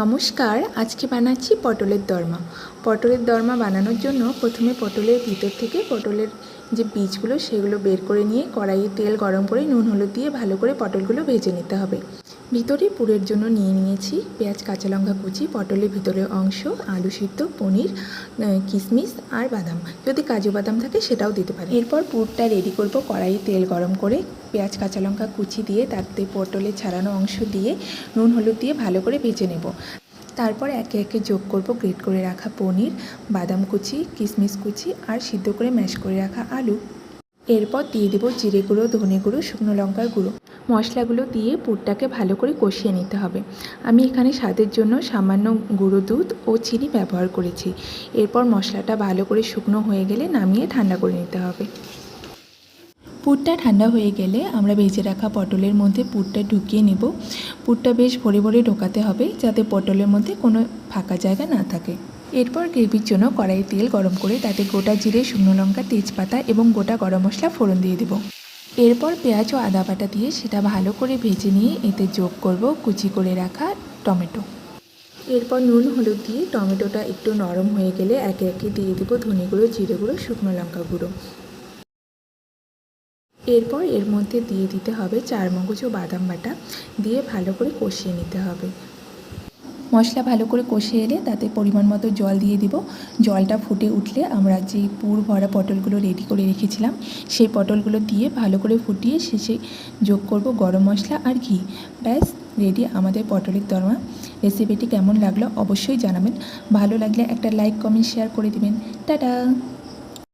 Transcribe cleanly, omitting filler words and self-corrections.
নমস্কার, আজকে বানাচ্ছি পটলের দরমা। পটলের দরমা বানানোর জন্য প্রথমে পটলের ভিতর থেকে পটলের যে বীজগুলো সেগুলো বের করে নিয়ে কড়াইয়ে তেল গরম করে নুন হলুদ দিয়ে ভালো করে পটলগুলো ভেজে নিতে হবে। ভিতরে পুরের জন্য নিয়ে নিয়েছি পেঁয়াজ, কাঁচা লঙ্কা কুচি, পটলের ভিতরের অংশ, আলু সিদ্ধ, পনির, কিশমিশ আর বাদাম, যদি কাজু বাদাম থাকে সেটাও দিতে পারে। এরপর পুরটা রেডি করব। কড়াইয়ে তেল গরম করে পেঁয়াজ, কাঁচা লঙ্কা কুচি দিয়ে তাতে পটলের ছাড়ানো অংশ দিয়ে নুন হলুদ দিয়ে ভালো করে ভেজে নেব। তারপর একে একে যোগ করব গ্রেট করে রাখা পনির, বাদাম কুচি, কিশমিশ কুচি আর সিদ্ধ করে ম্যাশ করে রাখা আলু। এরপর দিয়ে দেবো জিরে গুঁড়ো, ধনে গুঁড়ো, শুকনো লঙ্কার গুঁড়ো। মশলাগুলো দিয়ে পুরটাকে ভালো করে কষিয়ে নিতে হবে। আমি এখানে স্বাদের জন্য সামান্য গুঁড়ো দুধ ও চিনি ব্যবহার করেছি। এরপর মশলাটা ভালো করে শুকনো হয়ে গেলে নামিয়ে ঠান্ডা করে নিতে হবে। পুরটা ঠান্ডা হয়ে গেলে আমরা ভেজে রাখা পটলের মধ্যে পুরটা ঢুকিয়ে নেব। পুরটা বেশ ভরে ভরে ঢোকাতে হবে যাতে পটলের মধ্যে কোনো ফাঁকা জায়গা না থাকে। এরপর গ্রেভির জন্য কড়াইয়ে তেল গরম করে তাতে গোটা জিরে, শুকনো লঙ্কা, তেজপাতা এবং গোটা গরম মশলা ফোড়ন দিয়ে দেব। এরপর পেঁয়াজ ও আদা বাটা দিয়ে সেটা ভালো করে ভেজে নিয়ে এতে যোগ করব কুচি করে রাখা টমেটো। এরপর নুন হলুদ দিয়ে টমেটোটা একটু নরম হয়ে গেলে একে একে দিয়ে দেবো ধনে গুঁড়ো, জিরে গুঁড়ো, শুকনো লঙ্কা গুঁড়ো। এরপর এর মধ্যে দিয়ে দিতে হবে চারমগজ ও বাদাম বাটা, দিয়ে ভালো করে কষিয়ে নিতে হবে। মশলা ভালো করে কষে এলে তাতে পরিমাণ মতো জল দিয়ে দিব। জলটা ফুটে উঠলে আমরা যে পুর ভরা পটলগুলো রেডি করে রেখেছিলাম সেই পটলগুলো দিয়ে ভালো করে ফুটিয়ে শেষে যোগ করব গরম মশলা আর ঘি। ব্যাস রেডি আমাদের পটলের দরমা। রেসিপিটি কেমন লাগলো অবশ্যই জানাবেন। ভালো লাগলে একটা লাইক, কমেন্ট, শেয়ার করে দিবেন। টাটা।